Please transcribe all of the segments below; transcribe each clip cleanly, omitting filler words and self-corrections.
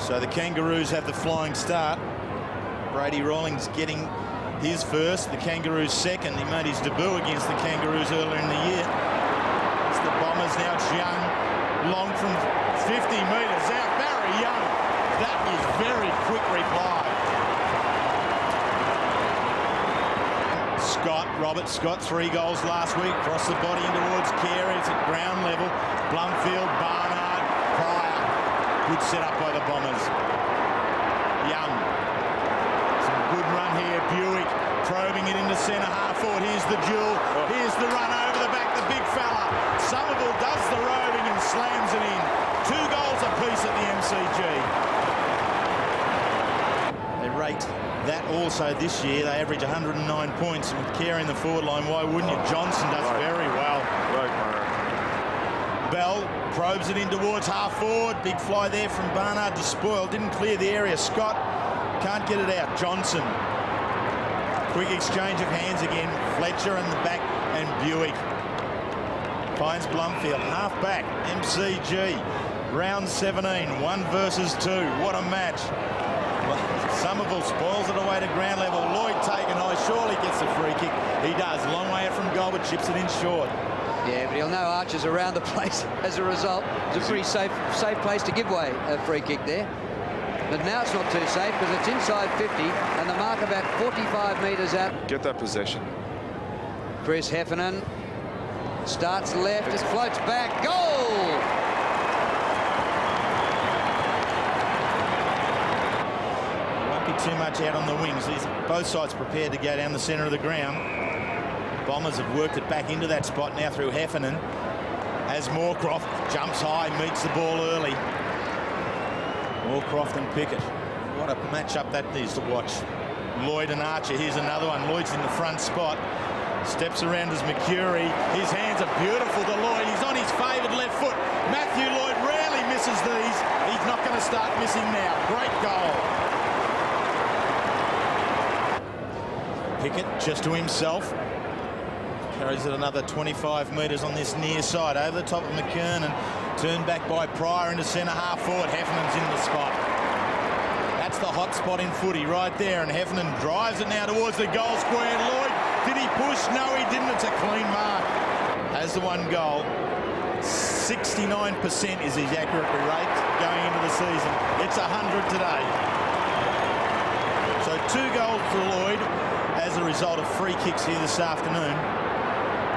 So the Kangaroos have the flying start. Brady Rawlings getting his first, the Kangaroos second. He made his debut against the Kangaroos earlier in the year. It's the Bombers now. It's Young, long from 50 metres out. Barry Young, that was very quick reply. Robert Scott, 3 goals last week. Across the body in towards Carey. It's at ground level. Blumfield, Barnard, Pryor. Good set up by the Bombers. Young. Some good run here. Buick probing it into centre half forward. Here's the duel. Here's the run over the back. The big fella. Somerville does the roving and slams it in. 2 goals apiece at the MCG. They rate that also this year. They average 109 points, and with Carey in the forward line, why wouldn't you? Johnson does very well. Bell probes it in towards half forward. Big fly there from Barnard to Spoil. Didn't clear the area. Scott can't get it out. Johnson. Quick exchange of hands again. Fletcher in the back and Buick. Finds Blumfield. Half back. MCG. Round 17. 1 versus 2. What a match. Somerville spoils it away to ground level. Lloyd taken high, surely gets the free kick. He does. Long way out from goal, but chips it in short. Yeah, but he'll know Archer's around the place as a result. It's a pretty safe place to give away a free kick there. But now it's not too safe because it's inside 50 and the mark about 45 metres out. Get that possession. Chris Heffernan starts left, it floats back. Goal! Too much out on the wings. Both sides prepared to go down the centre of the ground. Bombers have worked it back into that spot now through Heffernan. As Moorcroft jumps high, meets the ball early. Moorcroft and Pickett. What a matchup that is to watch. Lloyd and Archer. Here's another one. Lloyd's in the front spot. Steps around as Mercury. His hands are beautiful to Lloyd. He's on his favoured left foot. Matthew Lloyd rarely misses these. He's not going to start missing now. Great goal. Pickett just to himself. Carries it another 25 metres on this near side. Over the top of McKernan. Turned back by Pryor into centre half forward. Heffernan's in the spot. That's the hot spot in footy right there. And Heffernan drives it now towards the goal square. Lloyd, did he push? No, he didn't. It's a clean mark. Has the 1 goal. 69% is his accuracy rate going into the season. It's 100 today. So 2 goals for Lloyd as a result of free kicks here this afternoon.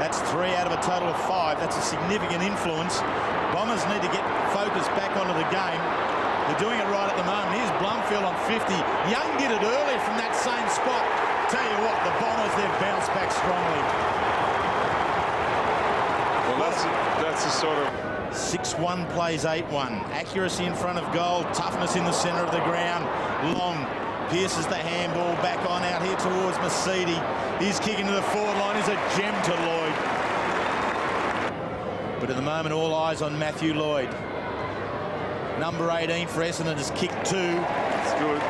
That's 3 out of a total of 5. That's a significant influence. Bombers need to get focus back onto the game. They're doing it right at the moment. Here's Blumfield on 50. Young did it earlier from that same spot. Tell you what, the Bombers, they've bounced back strongly. Well, that's the sort of... 6-1 plays 8-1. Accuracy in front of goal. Toughness in the centre of the ground. Long. Pierces the handball back on out here towards Mercedes. His kick into the forward line is a gem to Lloyd. But at the moment, all eyes on Matthew Lloyd. Number 18 for Essendon has kicked 2. That's good.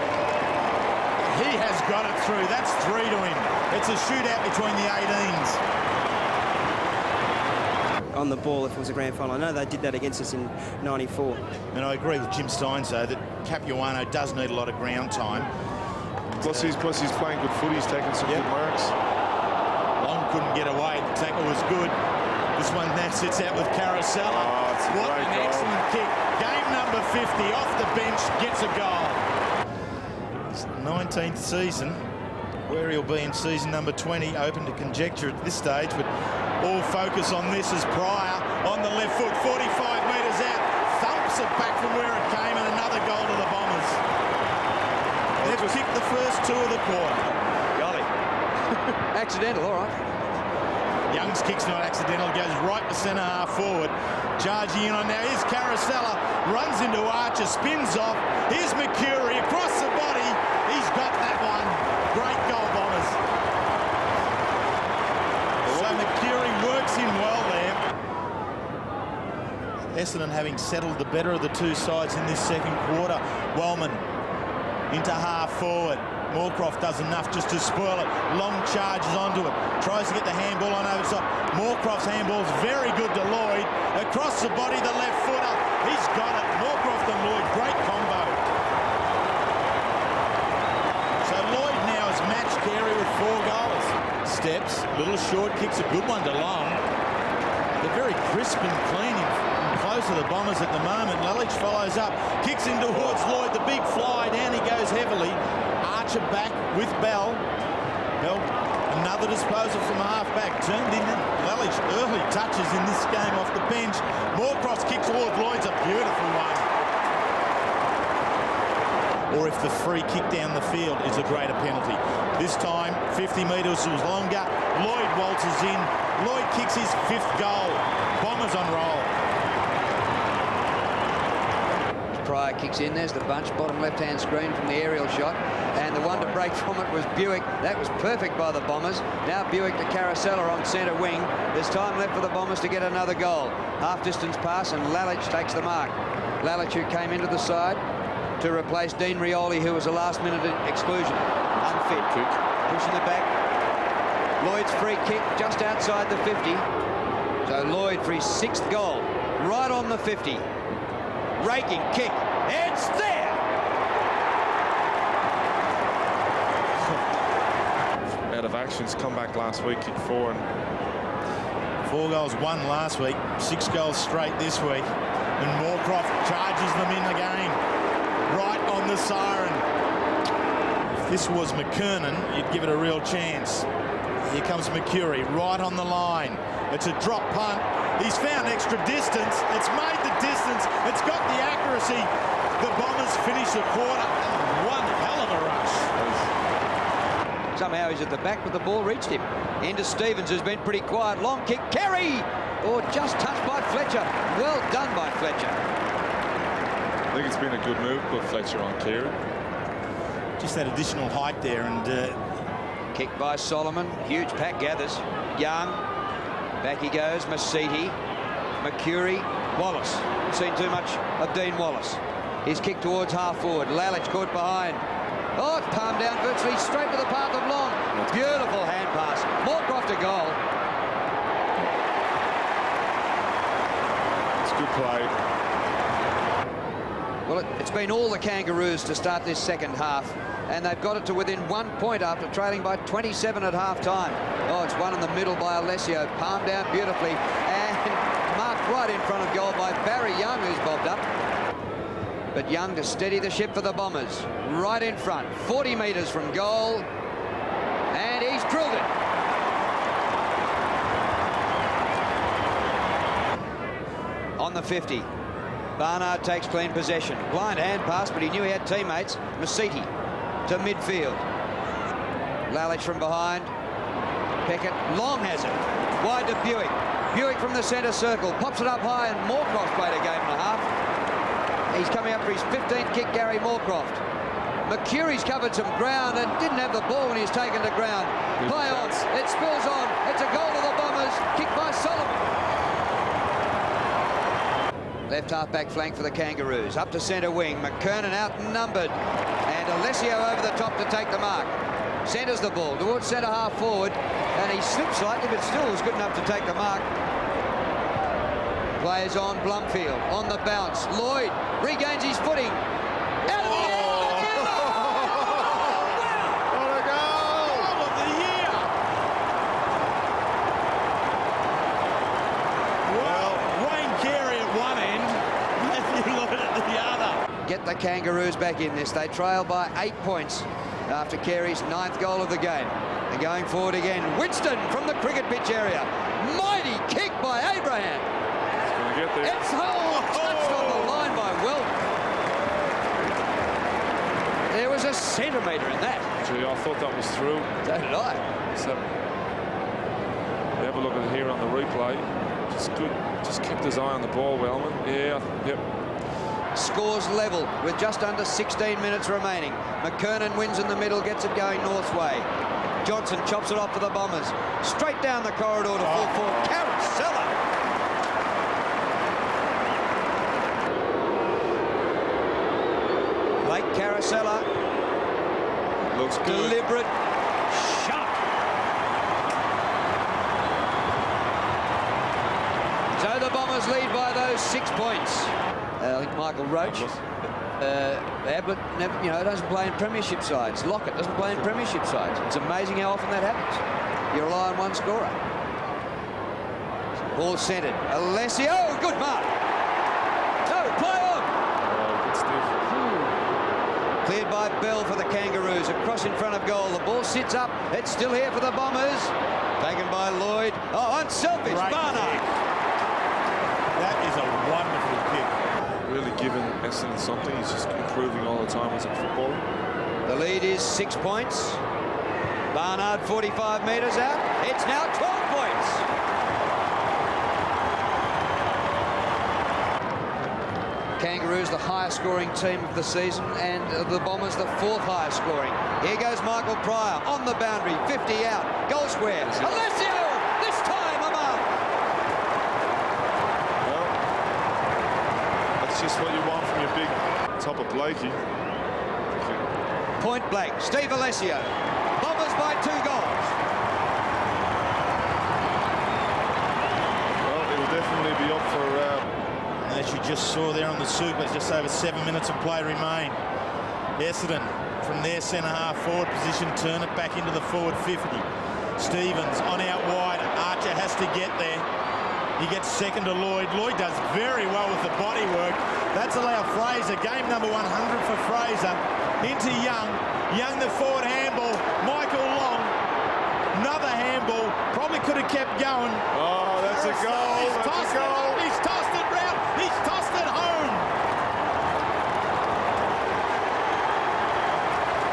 He has got it through. That's 3 to him. It's a shootout between the 18s. On the ball if it was a grand final. I know they did that against us in '94. And I agree with Jim Steins, though, that Capuano does need a lot of ground time. Plus he's playing good footy. He's taking some good marks. Long couldn't get away. The tackle was good. This one now sits out with Carousel. What an excellent kick. Game number 50 off the bench, gets a goal. It's the 19th season. Where he'll be in season number 20, open to conjecture at this stage, but all focus on this is Pryor on the left foot, 45 metres out, thumps it back from where it came, and another goal to the Bombers. They've kicked the first 2 of the quarter. Golly. Accidental, all right. Young's kick's not accidental, goes right to centre half forward. Charging in on now, here's Carousella, runs into Archer, spins off. Here's Mercury across the body. He's got that one. Great goal, Bombers. So Mercury works in well there. Essendon having settled the better of the 2 sides in this second quarter. Wellman into half forward. Moorcroft does enough just to spoil it. Long charges onto it. Tries to get the handball on over the top. Moorcroft's handball's very good to Lloyd. Across the body, the left footer. He's got it. Moorcroft and Lloyd, great combo. steps. Little short kicks, a good one to Long. They're very crisp and clean and close to the Bombers at the moment. Lalich follows up, kicks in towards Lloyd. The big fly down, he goes heavily. Archer back with Bell. Bell, another disposal from half-back. Turned in. Lalich early touches in this game off the bench. Moorcross kick towards Lloyd's, a beautiful one. Or if the free kick down the field is a greater penalty. This time, 50 metres was longer. Lloyd waltzes in. Lloyd kicks his 5th goal. Bombers on roll. Pryor kicks in. There's the bunch, bottom left-hand screen from the aerial shot. And the one to break from it was Buick. That was perfect by the Bombers. Now Buick to Carosella on centre wing. There's time left for the Bombers to get another goal. Half-distance pass and Lalich takes the mark. Lalich, who came into the side to replace Dean Rioli, who was a last-minute exclusion. Unfit. Pushing the back. Lloyd's free kick just outside the 50. So Lloyd for his 6th goal. Right on the 50. Raking kick. It's there! Out of actions, come back last week, kick 4. And 4 goals, 1 last week. 6 goals straight this week. And Moorcroft charges them in the game. Right on the siren. If this was McKernan, you'd give it a real chance. Here comes McCurry, right on the line. It's a drop punt. He's found extra distance. It's made the distance. It's got the accuracy. The Bombers finish the quarter. One hell of a rush. Somehow he's at the back, but the ball reached him. Into Stevens, who's been pretty quiet. Long kick. Carey! Or just touched by Fletcher. Well done by Fletcher. I think it's been a good move, but Fletcher on Carey. Just that additional height there, and kick by Solomon. Huge pack gathers. Young. Back he goes. Masiti. McCurry. Wallace. Haven't seen too much of Dean Wallace. His kick towards half forward. Lalich caught behind. Oh, it's palmed down virtually straight to the path of Long. Beautiful hand pass. Moorcroft a goal. It's good play. Well, it's been all the Kangaroos to start this second half, and they've got it to within 1 point after trailing by 27 at half-time. Oh, it's one in the middle by Alessio, palmed down beautifully, and marked right in front of goal by Barry Young, who's bobbed up. But Young to steady the ship for the Bombers, right in front, 40 metres from goal, and he's drilled it. On the 50. Barnard takes clean possession. Blind hand pass, but he knew he had teammates. Masiti to midfield. Lalich from behind. Peckett. Long has it. Wide to Buick. Buick from the centre circle. Pops it up high, and Moorcroft played a game and a half. He's coming up for his 15th kick, Gary Moorcroft. McCurry's covered some ground and didn't have the ball when he's taken to ground. Play on. It spills on. It's a goal to the Bombers. Kicked by Solomon. Left half-back flank for the Kangaroos. Up to centre wing. McKernan outnumbered. And Alessio over the top to take the mark. Centres the ball towards centre half forward. And he slipped slightly, but still was good enough to take the mark. Players on Blumfield. On the bounce. Lloyd regains his footing. Out of the end. What a goal! Goal of the year! Well, Wayne Carey at one end, Matthew Lloyd at the other. Get the Kangaroos back in this. They trail by 8 points after Carey's 9th goal of the game. They're going forward again. Winston from the cricket pitch area. Mighty kick by Abraham. It's going to get there. It's touched on the line by Weldon. There was a centimetre in that. Gee, I thought that was through. So did I. So, have a look at it here on the replay. Just good. Just kept his eye on the ball, Wellman. Yeah, yep. Scores level with just under 16 minutes remaining. McKernan wins in the middle, gets it going North's way. Johnson chops it off for the Bombers. Straight down the corridor to full forward. Carosella. Blake Carosella. Looks good. Deliberate shot. So the Bombers lead by those 6 points. I think Michael Roach. Ablett never, doesn't play in premiership sides. Lockett doesn't play in premiership sides. It's amazing how often that happens. you rely on one scorer. Ball centred. Alessio, good mark. No, play on. Oh, good stuff. Cleared by Bell for the Kangaroos. Across in front of goal. The ball sits up. It's still here for the Bombers. Taken by Lloyd. Oh, unselfish. Barnard. That is a wonderful kick. Really giving Essendon something. He's just improving all the time as a footballer. The lead is 6 points. Barnard 45 metres out. It's now 12 points. Kangaroos, the highest scoring team of the season, and the Bombers, the 4th highest scoring. Here goes Michael Pryor on the boundary, 50 out, goal square. Alessio, this time a mark. Well, that's just what you want from your big top of Blakey. Point blank, Steve Alessio. Bombers by 2 goals. Well, it'll definitely be up for... As you just saw there on the super, just over 7 minutes of play remain. Essendon from their centre-half forward position, turn it back into the forward 50. Stevens on out wide. Archer has to get there. He gets second to Lloyd. Lloyd does very well with the body work. That's allowed Fraser, game number 100 for Fraser, into Young. Young, the forward handball. Michael Long, another handball. Probably could have kept going. Oh, that's a goal. He's tossed it up. He's tossed it round. He's tossed it home.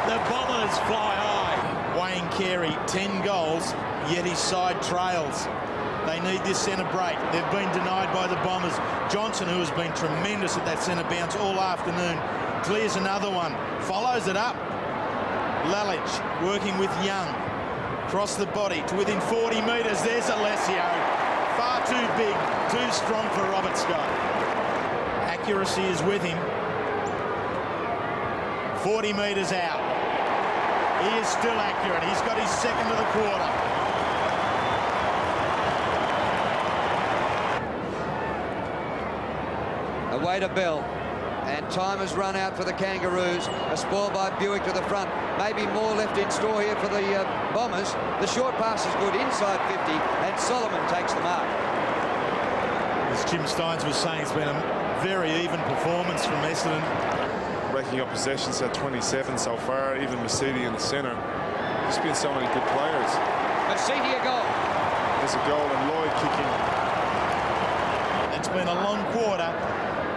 The Bombers fly high. Wayne Carey, 10 goals, yet his side trails. They need this centre break. They've been denied by the Bombers. Johnson, who has been tremendous at that centre bounce all afternoon, clears another one, follows it up. Lalich working with Young. Cross the body to within 40 metres. There's Alessio. Far too big, too strong for Robert Scott. Accuracy is with him. 40 metres out. He is still accurate. He's got his second of the quarter. Away to Bell. And time has run out for the Kangaroos. A spoil by Buick to the front. Maybe more left in store here for the Bombers. The short pass is good inside 50, and Solomon takes the mark. As Jim Steins was saying, it's been a very even performance from Essendon. Racking up possessions at 27 so far, even Masidi in the centre. There's been so many good players. Masidi a goal. There's a goal and Lloyd kicking. It's been a long quarter,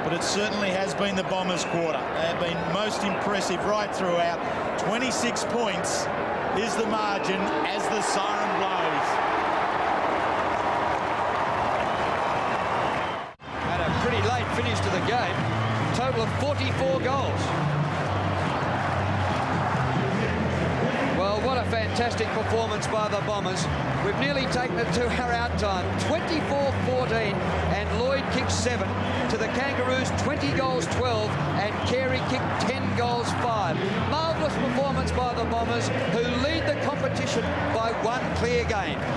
but it certainly has been the Bombers' quarter. They have been most impressive right throughout. 26 points is the margin as the siren blows. And a pretty late finish to the game. Total of 44 goals. Well, what a fantastic performance by the Bombers. We've nearly taken it to our out time. 24-14, and Lloyd kicked 7. To the Kangaroos, 20 goals, 12, and Carey kicked 10 goals, 5. Marvellous performance by the Bombers, who lead the competition by 1 clear game.